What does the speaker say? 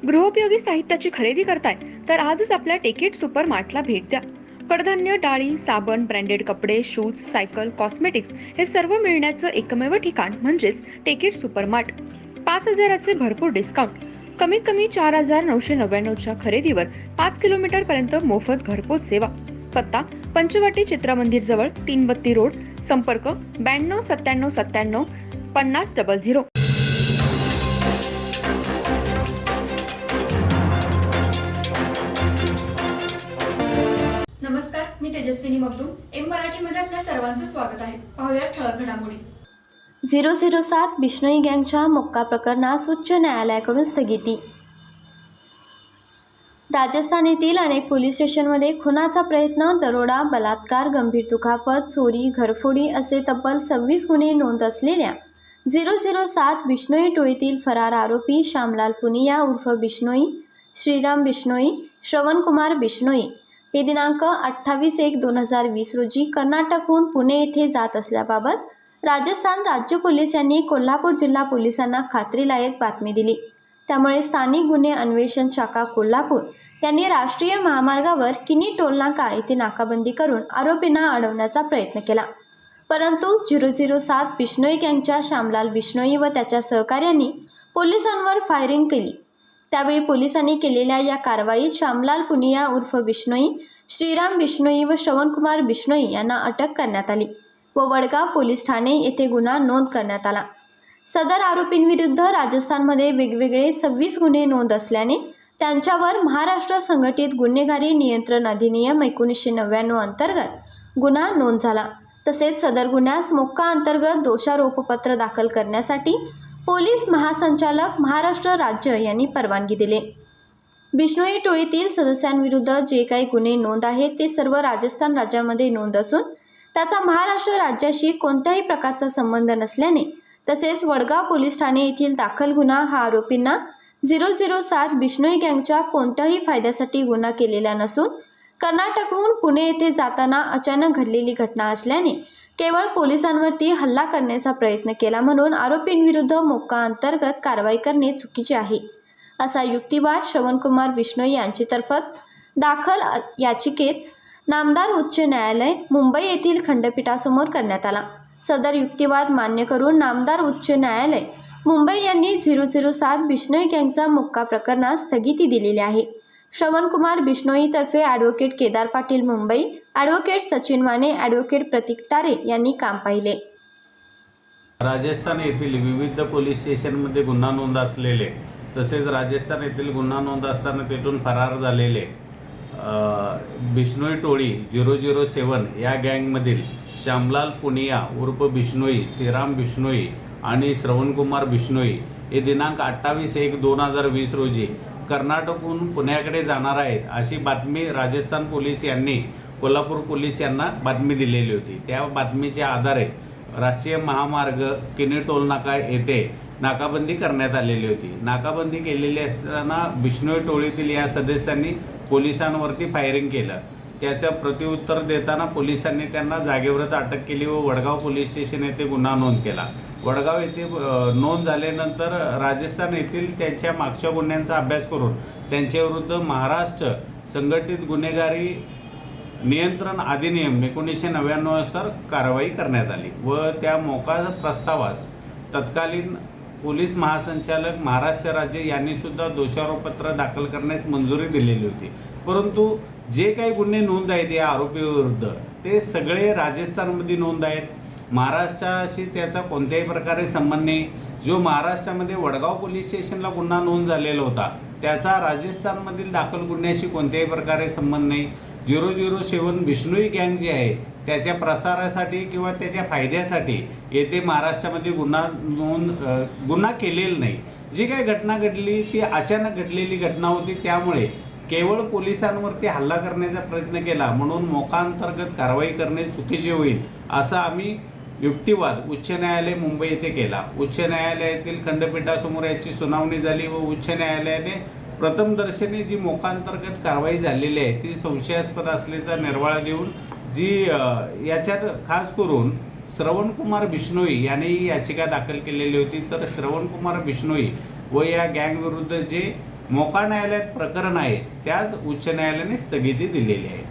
गृहोपयोगी साहित्याची खरेदी करताय तर आजच आपल्या टेकेट सुपर मार्टला भेट द्या. कडधान्य, डाळी, साबण, ब्रँडेड कपडे, शूज, सायकल, कॉस्मेटिक्स हे सर्व मिळण्याचं एकमेव ठिकाण म्हणजेच टेकेट सुपर मार्ट. 5,000चे भरपूर डिस्काउंट. कमीत कमी 4,999च्या खरेदीवर 5 किलोमीटर पर्यंत मोफत घरपोच सेवा. पत्ता पंचवटी चित्रमंदिर जवळ, 332 रोड. संपर्क 92 97 97 50 00. नमस्कार, मी तेजस्विनी मगदूम. एम मराठीमध्ये आपल्या सर्वांचं स्वागत आहे. पाहूया ठळक घडामोडी. 007 बिश्नोई गँगच्या मोक्का प्रकरणास उच्च न्यायालयाकडून स्थगिती. राजस्थान येथील अनेक पोलीस स्टेशनमध्ये खुनाचा प्रयत्न, दरोडा, बलात्कार, गंभीर दुखापत, चोरी, घरफोडी असे तब्बल 26 गुन्हे नोंद असलेल्या 007 बिश्नोई टोळीतील फरार आरोपी श्यामलाल पुनिया उर्फ बिश्नोई, श्रीराम बिश्नोई, श्रवणकुमार बिश्नोई हे दिनांक 28/1/2020 रोजी कर्नाटकहून पुणे येथे जात असल्याबाबत राजस्थान राज्य पोलीस यांनी कोल्हापूर जिल्हा पोलिसांना खात्रीलायक बातमी दिली. त्यामुळे स्थानिक गुन्हे अन्वेषण शाखा कोल्हापूर यांनी राष्ट्रीय महामार्गावर किनी टोलनाका येथे नाकाबंदी करून आरोपींना अडवण्याचा प्रयत्न केला. परंतु 007 बिश्नोई गँगच्या श्यामलाल बिश्नोई व त्याच्या सहकाऱ्यांनी पोलिसांवर फायरिंग केली. त्यावेळी पोलिसांनी केलेल्या या कारवाईत श्यामलाल पुनिया उर्फ बिश्नोई, श्रीराम बिश्नोई व श्रवणकुमार बिश्नोई यांना अटक करण्यात आली व वडगाव पोलीस ठाणे येथे गुन्हा नोंद करण्यात आला. सदर आरोपींविरुद्ध राजस्थानमध्ये वेगवेगळे 26 गुन्हे नोंद असल्याने त्यांच्यावर महाराष्ट्र संघटित गुन्हेगारी नियंत्रण अधिनियम 1999 अंतर्गत गुन्हा नोंद झाला. तसेच सदर गुन्ह्यास मोक्का अंतर्गत दोषारोपपत्र दाखल करण्यासाठी पोलीस महासंचालक महाराष्ट्र राज्य यांनी परवानगी दिली. बिश्नोई टोळीतील सदस्यांविरुद्ध जे काही गुन्हे नोंद आहेत ते सर्व राजस्थान राज्यामध्ये नोंद असून त्याचा महाराष्ट्र राज्याशी कोणत्याही प्रकारचा संबंध नसल्याने तसेच वडगाव पोलीस ठाणे येथील दाखल गुन्हा हा आरोपींना 007 बिश्नोई गँगच्या कोणत्याही फायद्यासाठी गुन्हा केलेला नसून कर्नाटकहून पुणे येथे जाताना अचानक घडलेली घटना असल्याने केवळ पोलिसांवरती हल्ला करण्याचा प्रयत्न केला म्हणून आरोपींविरुद्ध मोक्का अंतर्गत कारवाई करणे चुकीचे आहे, असा युक्तिवाद श्रवणकुमार बिश्नोई यांच्यातर्फे दाखल याचिकेत नामदार उच्च न्यायालय मुंबई येथील खंडपीठासमोर करण्यात आला. सदर युक्तिवाद मान्य करून नामदार उच्च न्यायालय मुंबई यांनी 007 बिश्नोई गँगचा मोक्का प्रकरणास स्थगिती दिलेली आहे. श्रवणकुमार बिश्नोईतर्फे advocate Kedar Patil Mumbai, advocate Sachin Mane, advocate Pratik Tare यांनी काम पाहिले. राजस्थान येथील विविध पोलीस स्टेशनमध्ये गुन्हा नोंद असलेले तसेच राजस्थान येथील गुन्हा नोंद असताना तेथून फरार झालेले बिश्नोई टोळी 007 या गँगमधील श्यामलाल पुनिया उर्फ बिश्नोई, श्रीराम बिश्नोई आणि श्रवणकुमार बिश्नोई हे दिनांक 28/1/2020 रोजी कर्नाटकहून पुण्याकडे जाणार आहेत अशी बातमी राजस्थान पोलीस यांनी कोल्हापूर पोलीस यांना बातमी दिलेली होती. त्या बातमीच्या आधारे राष्ट्रीय महामार्ग किनी टोलनाका येथे नाकाबंदी करण्यात आलेली होती. नाकाबंदी केलेली असताना बिश्नोई टोळीतील या सदस्यांनी पोलिसांवरती फायरिंग केलं. त्याचं प्रत्युत्तर देताना पोलिसांनी त्यांना जागेवरच अटक केली व वडगाव पोलीस स्टेशन येथे गुन्हा नोंद केला. वडगाव येथे नोंद झाल्यानंतर राजस्थान येथील त्यांच्या मागच्या गुन्ह्यांचा अभ्यास करून त्यांच्याविरुद्ध महाराष्ट्र संघटित गुन्हेगारी नियंत्रण अधिनियम 1999 नुसार कारवाई करण्यात आली व त्या मोक्का प्रस्तावास तत्कालीन पोलीस महासंचालक महाराष्ट्र राज्य यांनी सुद्धा दोषारोपपत्र दाखल करण्यास मंजुरी दिलेली होती. परंतु जे काही गुन्हे नोंद आहेत या आरोपीविरुद्ध ते सगळे राजस्थानमध्ये नोंद आहेत. महाराष्ट्राशी त्याचा कोणत्याही प्रकारे संबंध नाही. जो महाराष्ट्रामध्ये वडगाव पोलीस स्टेशनला गुन्हा नोंद झालेला होता त्याचा राजस्थानमधील दाखल गुन्ह्याशी कोणत्याही प्रकारे संबंध नाही. 007 बिश्नोई गँग जी आहे त्याच्या प्रसारासाठी किंवा त्याच्या फायद्यासाठी येथे महाराष्ट्रामध्ये गुन्हा केलेला नाही. जी काही घटना घडली ती अचानक घडलेली घटना होती. त्यामुळे केवळ पोलिसांवरती हल्ला करण्याचा प्रयत्न केला म्हणून मोक्का अंतर्गत कारवाई करणे चुकीचे होईल असा आम्ही युक्तिवाद उच्च न्यायालय मुंबई येथे केला. उच्च न्यायालयातील खंडपीठासमोर याची सुनावणी झाली व उच्च न्यायालयाने प्रथमदर्शनी जी मोक्का अंतर्गत कारवाई झालेली आहे ती संशयास्पद असल्याचा निर्वाळा देऊन जी याच्यात खास करून श्रवणकुमार बिश्नोई यांनी ही याचिका दाखल केलेली होती. तर श्रवणकुमार बिश्नोई व या गँग विरुद्ध जे मोका न्यायालयात प्रकरण आहे त्याच उच्च न्यायालयाने स्थगिती दिलेली आहे.